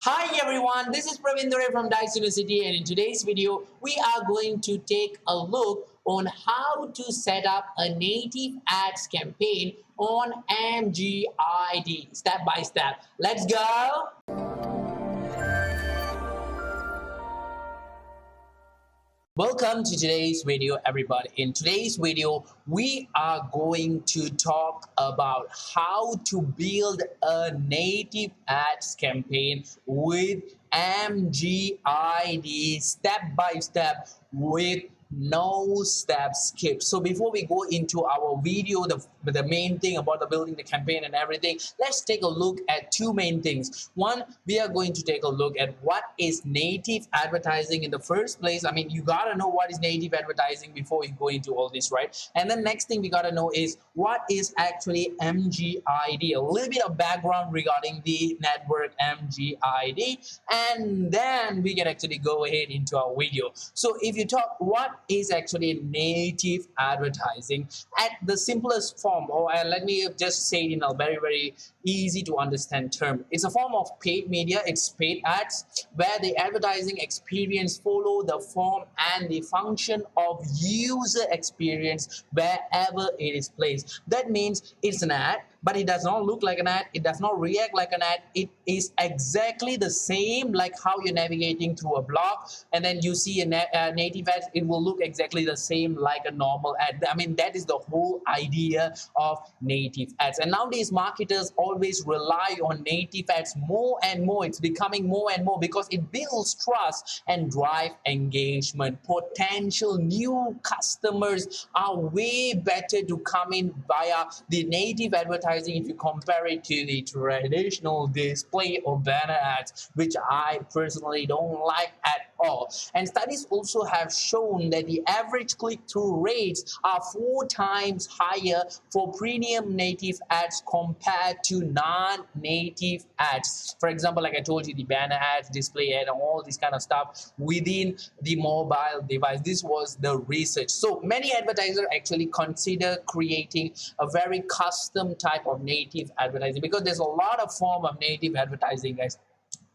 Hi everyone, this is Pravindra from Dice University, and in today's video we are going to take a look on how to set up a native ads campaign on MGID step by step. Let's go! Welcome to today's video, everybody. In today's video, we are going to talk about how to build a native ads campaign with MGID step by step with no step skip. So before we go into our video, the main thing about the building the campaign and everything, let's take a look at two main things. One, we are going to take a look at what is native advertising in the first place. I mean, you gotta know what is native advertising before you go into all this, right? And then next thing we gotta know is what is actually MGID, a little bit of background regarding the network MGID, and then we can actually go ahead into our video. So if you talk what is actually native advertising at the simplest form, or let me just say it in a very easy to understand term, it's a form of paid media. It's paid ads where the advertising experience follow the form and the function of user experience wherever it is placed. That means it's an ad, but it does not look like an ad, it does not react like an ad. It is exactly the same like how you're navigating through a blog and then you see a native ad. It will look exactly the same like a normal ad. I mean, that is the whole idea of native ads. And nowadays marketers always rely on native ads more and more. It's becoming more and more because it builds trust and drive engagement. Potential new customers are way better to come in via the native advertising if you compare it to the traditional display or banner ads, which I personally don't like at all. And studies also have shown that the average click-through rates are 4 times higher for premium native ads compared to non-native ads. For example, like I told you, the banner ads, display ad, and all this kind of stuff within the mobile device. This was the research. So many advertisers actually consider creating a very custom type of native advertising because there's a lot of form of native advertising, guys.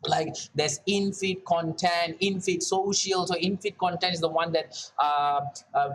Like there's in-feed content, in-feed social. So in-feed content is the one that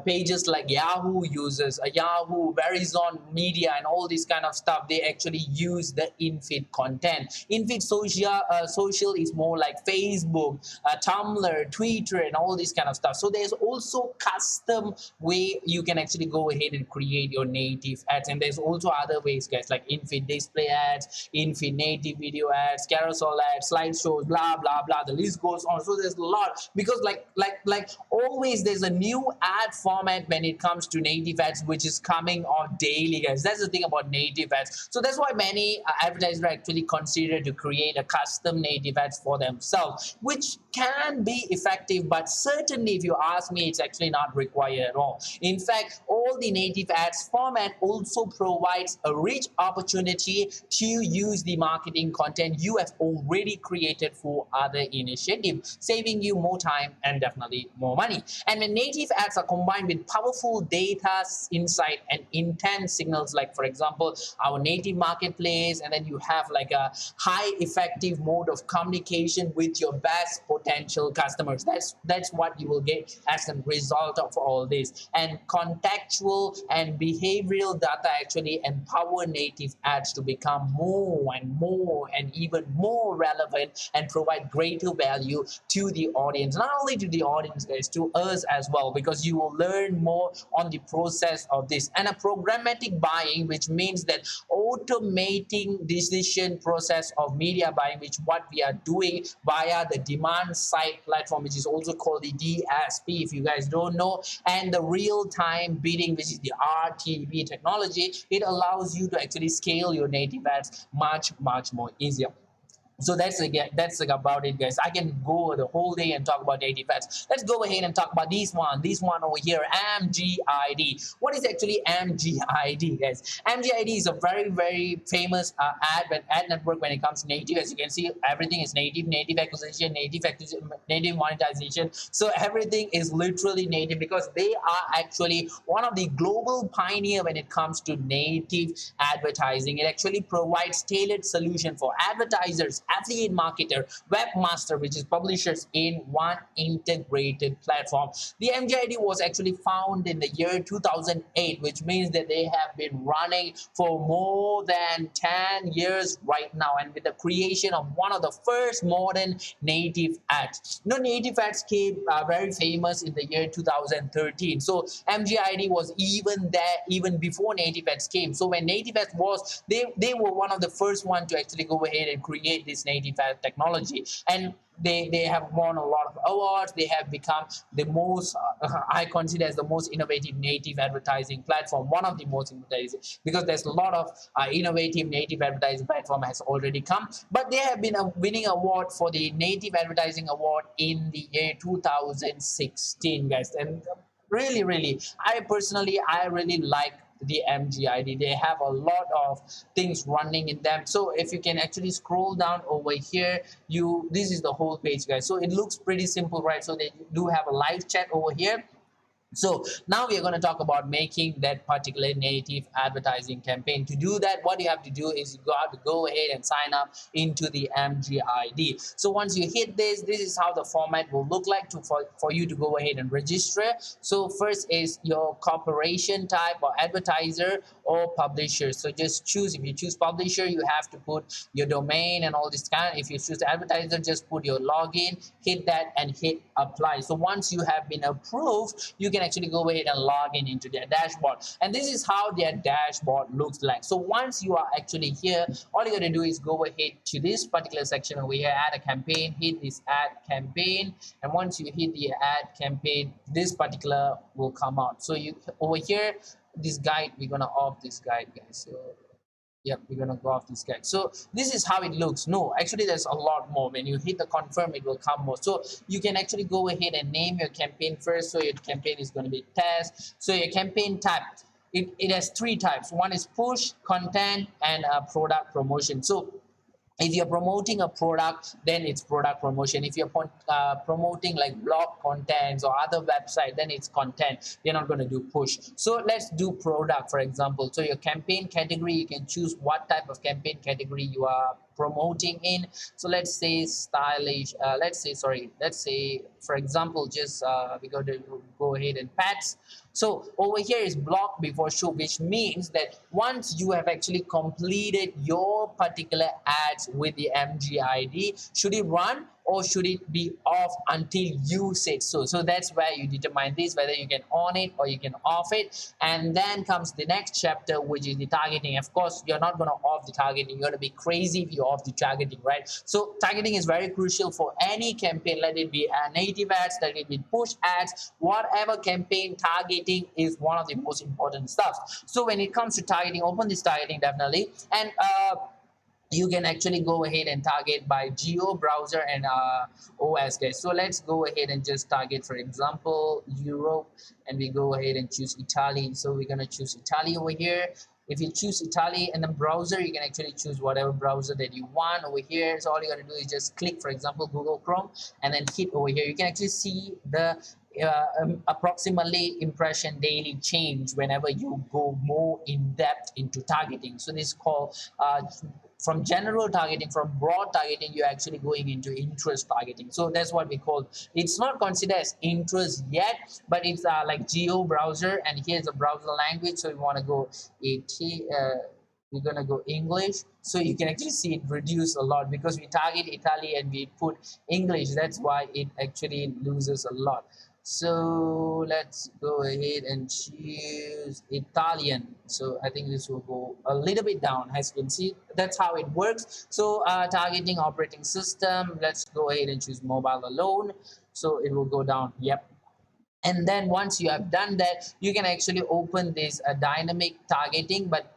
pages like Yahoo uses, Yahoo, Verizon Media, and all this kind of stuff. They actually use the in-feed content. In-feed social is more like Facebook, Tumblr, Twitter, and all this kind of stuff. So there's also custom way you can actually go ahead and create your native ads. And there's also other ways, guys, like in-feed display ads, in-feed native video ads, carousel ads, slide shows, blah blah blah, the list goes on. So there's a lot because like always there's a new ad format when it comes to native ads which is coming on daily, guys. That's the thing about native ads. So that's why many advertisers actually consider to create a custom native ads for themselves, which can be effective, but certainly if you ask me, it's actually not required at all. In fact, all the native ads format also provides a rich opportunity to use the marketing content you have already created for other initiatives, saving you more time and definitely more money. And when native ads are combined with powerful data insight and intent signals, like for example our native marketplace, and then you have like a high effective mode of communication with your best potential customers. That's what you will get as a result of all this. And contextual and behavioral data actually empower native ads to become more and even more relevant and provide greater value to the audience. Not only to the audience, guys, to us as well, because you will learn more on the process of this. And a programmatic buying, which means that automating decision process of media buying, which what we are doing via the demand side platform, which is also called the DSP if you guys don't know, and the real-time bidding, which is the RTB technology. It allows you to actually scale your native ads much more easier. So that's about it, guys. I can go the whole day and talk about native ads. Let's go ahead and talk about this one over here, MGID. What is actually MGID, guys? MGID is a very famous ad network when it comes to native. As you can see, everything is native acquisition, native monetization. So everything is literally native because they are actually one of the global pioneer when it comes to native advertising. It actually provides tailored solution for advertisers, affiliate marketer, webmaster, which is publishers in one integrated platform. The MGID was actually found in the year 2008, which means that they have been running for more than 10 years right now, and with the creation of one of the first modern native ads. Native ads came very famous in the year 2013. So MGID was even there even before native ads came. So when native ads was, they were one of the first one to actually go ahead and create this native ad technology, and they have won a lot of awards. They have become the most I consider as the most innovative native advertising platform, one of the most innovative, because there's a lot of innovative native advertising platform has already come, but they have been a winning award for the native advertising award in the year 2016, guys. And really, I really like the MGID. They have a lot of things running in them. So if you can actually scroll down over here, this is the whole page, guys. So it looks pretty simple, right? So they do have a live chat over here. So now we are going to talk about making that particular native advertising campaign. To do that, what you have to do is you have to go ahead and sign up into the MGID. So once you hit this is how the format will look like for you to go ahead and register. So first is your corporation type, or advertiser, or publisher. So just choose. If you choose publisher, you have to put your domain and all this kind. If you choose advertiser, just put your login, hit that, and hit apply. So once you have been approved, you can actually go ahead and log in into their dashboard, and this is how their dashboard looks like. So once you are actually here, all you got to do is go ahead to this particular section over here, add a campaign, hit this add campaign, and once you hit the add campaign, this particular will come out. So you over here, this guide, we're gonna off this guide, guys. So yep, we're gonna go off this guide. So this is how it looks. No, actually there's a lot more. When you hit the confirm, it will come more. So you can actually go ahead and name your campaign first. So your campaign is going to be test. So your campaign type, it has three types. One is push, content, and product promotion. So if you're promoting a product, then it's product promotion. If you're promoting like blog contents or other website, then it's content. You're not going to do push. So let's do product, for example. So your campaign category, you can choose what type of campaign category you are promoting in. So let's say stylish, let's say for example, just we're going to go ahead and pets. So over here is block before show, which means that once you have actually completed your particular ads with the MGID, should it run or should it be off until you say so? So that's where you determine this, whether you can on it or you can off it. And then comes the next chapter, which is the targeting. Of course, you're not going to off the targeting. You're going to be crazy if you off the targeting, right? So targeting is very crucial for any campaign. Let it be native ads, let it be push ads, whatever campaign, targeting is one of the most important stuff. So when it comes to targeting, open this targeting definitely. And you can actually go ahead and target by geo, browser, and OS, guys. So let's go ahead and just target, for example, Europe, and we go ahead and choose Italy. So we're going to choose Italy over here. If you choose Italy, and then browser, you can actually choose whatever browser that you want over here. So all you got to do is just click, for example, Google Chrome, and then hit over here. You can actually see the approximately impression daily change whenever you go more in depth into targeting. So this is called from general targeting, from broad targeting, you're actually going into interest targeting. So that's what we call, it's not considered as interest yet, but it's like geo browser, and here's a browser language. So you want to go we're gonna go English. So you can actually see it reduce a lot because we target Italy and we put English. That's why it actually loses a lot. So let's go ahead and choose Italian. So I think this will go a little bit down, as you can see. That's how it works. So targeting operating system, let's go ahead and choose mobile alone. So it will go down. Yep. And then once you have done that, you can actually open this dynamic targeting, but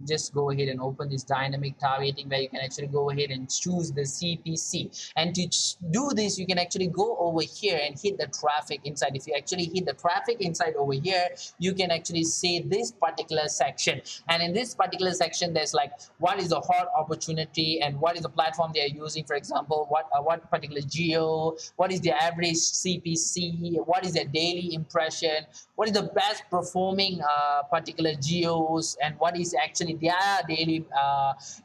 just go ahead and open this dynamic targeting where you can actually go ahead and choose the CPC. And to do this, you can actually go over here and hit the traffic inside. If you actually hit the traffic inside over here, you can actually see this particular section. And in this particular section, there's like what is the hot opportunity and what is the platform they are using. For example, what particular geo, what is the average CPC, what is their daily impression, what is the best performing particular geos, and what is actually actually their daily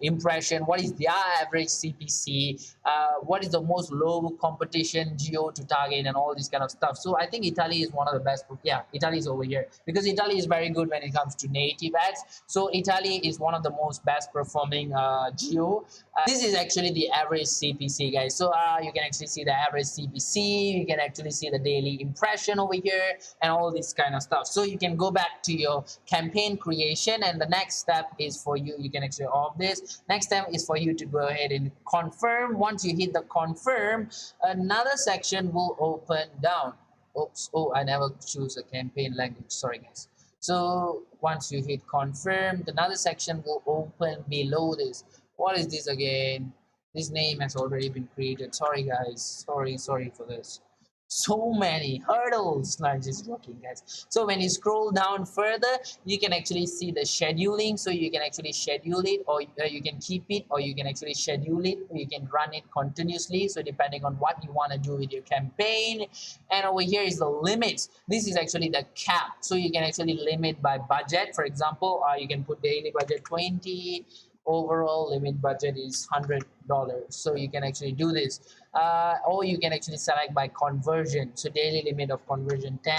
impression, what is their average CPC, what is the most low competition geo to target, and all this kind of stuff. So I think Italy is one of the best. Yeah, Italy is over here because Italy is very good when it comes to native ads. So Italy is one of the most best performing geo. This is actually the average CPC, guys. So you can actually see the average CPC, you can actually see the daily impression over here, and all this kind of stuff. So you can go back to your campaign creation, and the next step is for you can actually off this. Next step is for you to go ahead and confirm. Once you hit the confirm, another section will open down. Oops, oh, I never choose a campaign language, sorry guys. So once you hit confirm, another section will open below this. What is this again? This name has already been created. Sorry guys, sorry for this. So many hurdles. Not just joking, guys. So when you scroll down further, you can actually see the scheduling. So you can actually schedule it, or you can keep it, or you can actually schedule it, or you can run it continuously. So depending on what you want to do with your campaign. And over here is the limits. This is actually the cap. So you can actually limit by budget. For example, you can put daily budget 20. Overall limit budget is $100. So you can actually do this, or you can actually select by conversion. So daily limit of conversion 10,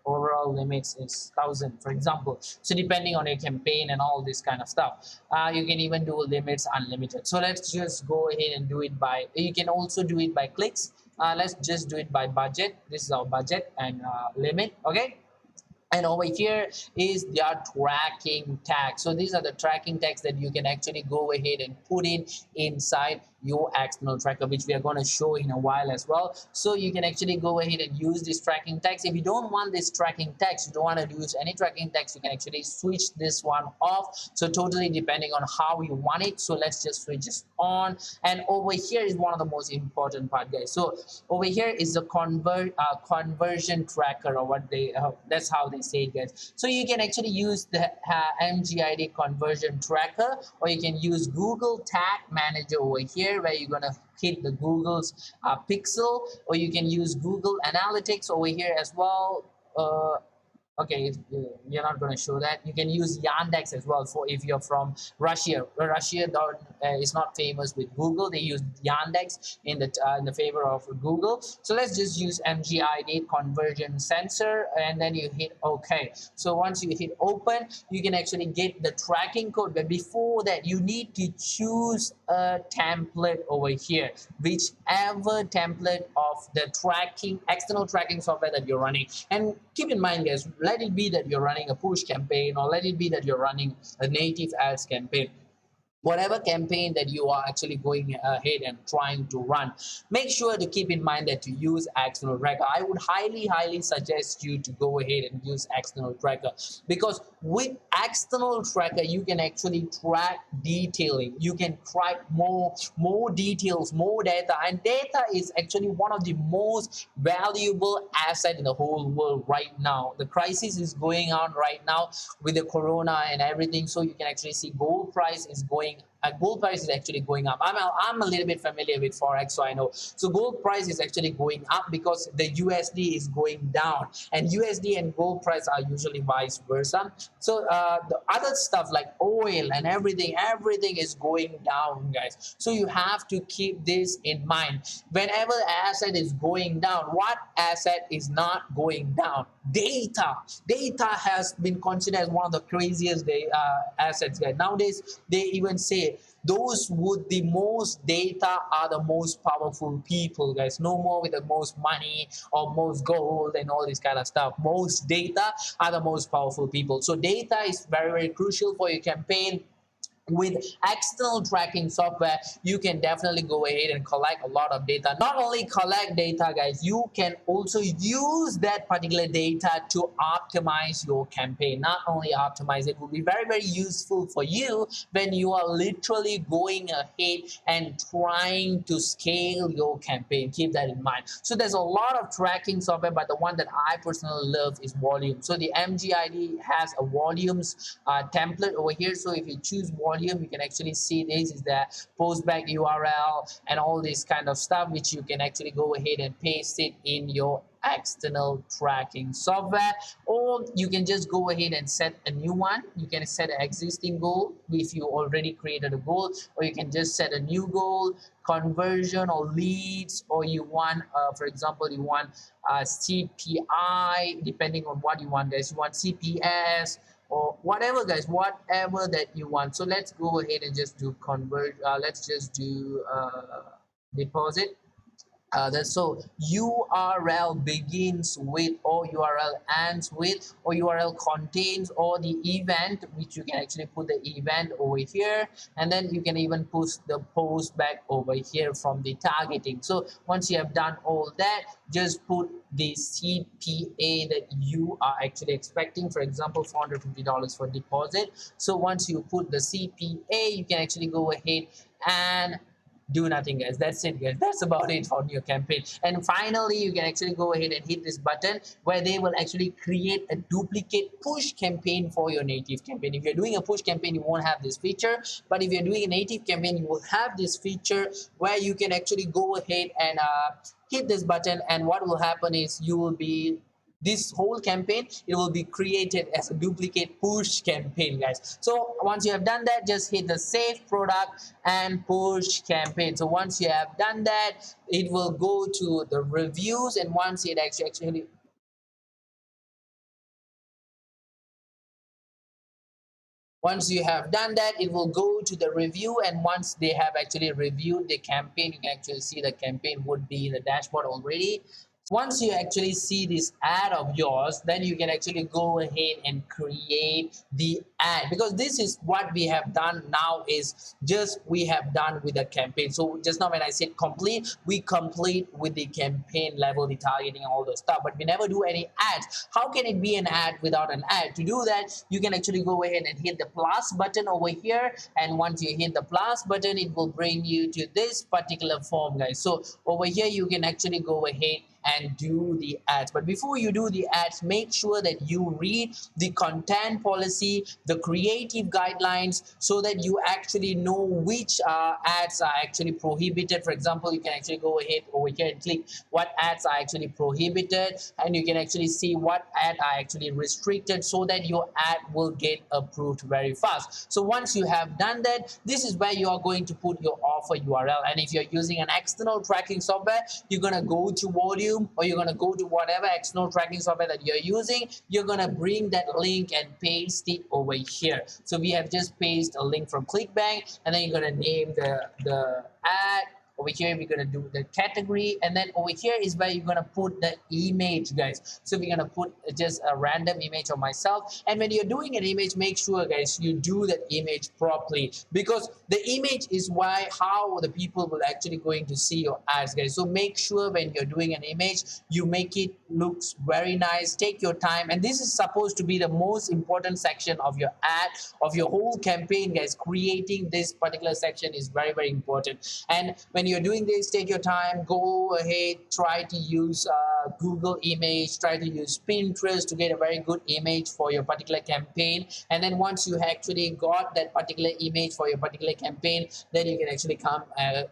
overall limits is 1,000, for example. So depending on your campaign and all this kind of stuff, you can even do limits unlimited. So let's just go ahead and do it by, you can also do it by clicks. Let's just do it by budget. This is our budget and limit. Okay. And over here is their tracking tag. So these are the tracking tags that you can actually go ahead and put in inside your external tracker, which we are going to show in a while as well. So you can actually go ahead and use these tracking tags. If you don't want this tracking tags, you don't want to use any tracking tags, you can actually switch this one off. So totally depending on how you want it. So let's just switch this on. And over here is one of the most important part, guys. So over here is the conversion tracker, or what they that's how they say it, guys. So you can actually use the MGID conversion tracker, or you can use Google Tag Manager over here, where you're gonna hit the Google's pixel, or you can use Google Analytics over here as well. Okay, we're not going to show that. You can use Yandex as well for if you're from Russia. Russia is not famous with Google. They use Yandex in the favor of Google. So let's just use MGID conversion sensor, and then you hit OK. So once you hit open, you can actually get the tracking code. But before that, you need to choose a template over here, whichever template of the external tracking software that you're running. And keep in mind, guys, let it be that you're running a push campaign, or let it be that you're running a native ads campaign. Whatever campaign that you are actually going ahead and trying to run, make sure to keep in mind that to use external tracker. I would highly suggest you to go ahead and use external tracker, because with external tracker you can actually track detailing, you can track more details, more data, and data is actually one of the most valuable asset in the whole world right now. The crisis is going on right now with the corona and everything, so you can actually see gold price is actually going up. I'm a little bit familiar with Forex, so I know. So gold price is actually going up because the USD is going down, and USD and gold price are usually vice versa. So the other stuff like oil and everything is going down, guys. So you have to keep this in mind. Whenever asset is going down, what asset is not going down? Data has been considered as one of the craziest assets, guys. Nowadays they even say those with the most data are the most powerful people, guys. No more with the most money or most gold and all this kind of stuff. Most data are the most powerful people. So data is very crucial for your campaign. With external tracking software, you can definitely go ahead and collect a lot of data. Not only collect data, guys, you can also use that particular data to optimize your campaign. Not only optimize, it will be very useful for you when you are literally going ahead and trying to scale your campaign. Keep that in mind. So there's a lot of tracking software, but the one that I personally love is volume. So the MGID has a volumes template over here. So if you choose volume, volume, you can actually see this is the postback URL and all this kind of stuff, which you can actually go ahead and paste it in your external tracking software, or you can just go ahead and set a new one. You can set an existing goal if you already created a goal, or you can just set a new goal, conversion or leads, or you want for example you want CPI, depending on what you want, guys. You want CPS or whatever, guys, whatever that you want. So let's go ahead and just do convert. Let's just do deposit. So URL begins with, or URL ends with, or URL contains, or the event, which you can actually put the event over here, and then you can even push the post back over here from the targeting. So once you have done all that, just put the CPA that you are actually expecting, for example $450 for deposit. So once you put the CPA, you can actually go ahead and do nothing, guys. That's it, guys. That's about it on your campaign. And finally, you can actually go ahead and hit this button where they will actually create a duplicate push campaign for your native campaign. If you're doing a push campaign, you won't have this feature, but if you're doing a native campaign, you will have this feature where you can actually go ahead and hit this button, and what will happen is you will be, this whole campaign, it will be created as a duplicate push campaign, guys. So once you have done that, just hit the save product and push campaign. So once you have done that, it will go to the reviews, and once it actually once you have done that, it will go to the review, and once they have actually reviewed the campaign, you can actually see the campaign would be in the dashboard already. Once you actually see this ad of yours, then you can actually go ahead and create the ad, because this is what we have done now is just we have done with the campaign. So just now when I said complete, we complete with the campaign level, the targeting and all those stuff, but we never do any ads. How can it be an ad without an ad? To do that, you can actually go ahead and hit the plus button over here, and once you hit the plus button, it will bring you to this particular form, guys. So over here you can actually go ahead and do the ads. But before you do the ads, make sure that you read the content policy, the creative guidelines, so that you actually know which ads are actually prohibited. For example, you can actually go ahead over here and click what ads are actually prohibited, and you can actually see what ad are actually restricted, so that your ad will get approved very fast. So once you have done that, this is where you are going to put your offer URL. And if you're using an external tracking software, you're going to go to volume, or you're going to go to whatever external tracking software that you're using. You're going to bring that link and paste it over here. So we have just pasted a link from ClickBank, and then you're going to name the ad. Over here we're going to do the category, and then over here is where you're going to put the image, guys. So we're going to put just a random image of myself, and when you're doing an image, make sure, guys, you do that image properly, because the image is how the people will actually going to see your ads, guys. So make sure when you're doing an image, you make it looks very nice. Take your time, and this is supposed to be the most important section of your ad, of your whole campaign, guys. Creating this particular section is very, very important. And when you're doing this, take your time, go ahead, try to use Google image, try to use Pinterest to get a very good image for your particular campaign. And then once you actually got that particular image for your particular campaign, then you can actually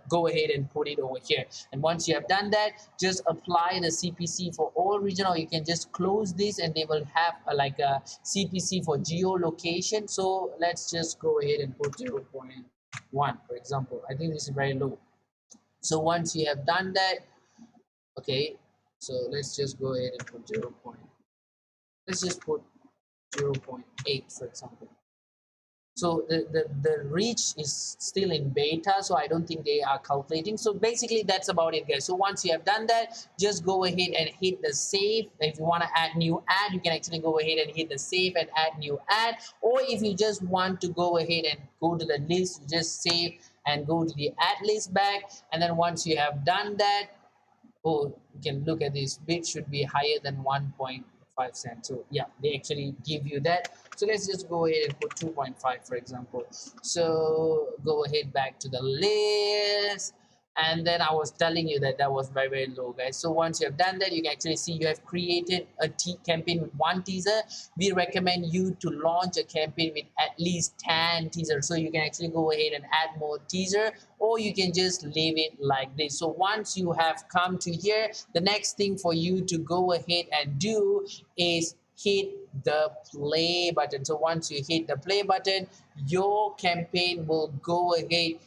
go ahead and put it over here. And once you have done that, just apply the CPC for all region, or you can just close this and they will have like a CPC for geolocation. So let's just go ahead and put 0.1, for example. I think this is very low. So once you have done that, okay, so let's just go ahead and put let's just put 0.8, for example. So the reach is still in beta, so I don't think they are calculating. So basically that's about it, guys. So once you have done that, just go ahead and hit the save. If you want to add new ad, you can actually go ahead and hit the save and add new ad. Or if you just want to go ahead and go to the list, you just save and go to the ad list back. And then once you have done that, you can look at this. Bid should be higher than 1.5 cents. So yeah, they actually give you that. So let's just go ahead and put 2.5, for example. So go ahead back to the list. And then I was telling you that that was very, very low, guys. So once you have done that, you can actually see you have created a campaign with one teaser. We recommend you to launch a campaign with at least 10 teasers, so you can actually go ahead and add more teaser, or you can just leave it like this. So once you have come to here, the next thing for you to go ahead and do is hit the play button. So once you hit the play button, your campaign will go ahead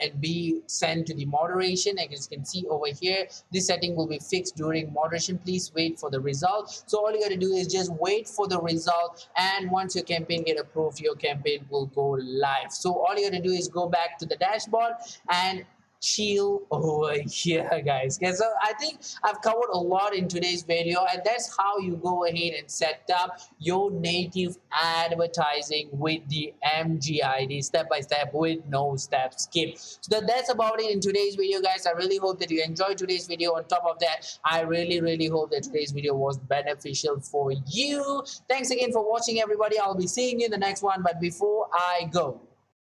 and be sent to the moderation. As you can see over here, this setting will be fixed during moderation. Please wait for the result. So all you got to do is just wait for the result, and once your campaign get approved, your campaign will go live. So all you got to do is go back to the dashboard and chill over here, guys. Okay, so I think I've covered a lot in today's video, and that's how you go ahead and set up your native advertising with the MGID step by step with no step skip. So that's about it in today's video, guys. I really hope that you enjoyed today's video. On top of that, I really hope that today's video was beneficial for you. Thanks again for watching, everybody. I'll be seeing you in the next one, but before I go,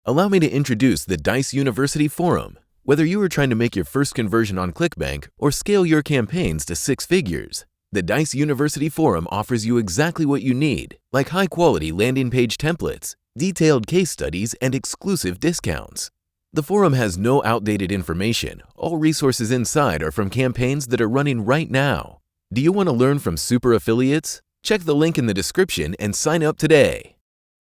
allow me to introduce the Dice University Forum. Whether you are trying to make your first conversion on ClickBank or scale your campaigns to 6 figures, the Dice University Forum offers you exactly what you need, like high-quality landing page templates, detailed case studies, and exclusive discounts. The forum has no outdated information. All resources inside are from campaigns that are running right now. Do you want to learn from super affiliates? Check the link in the description and sign up today.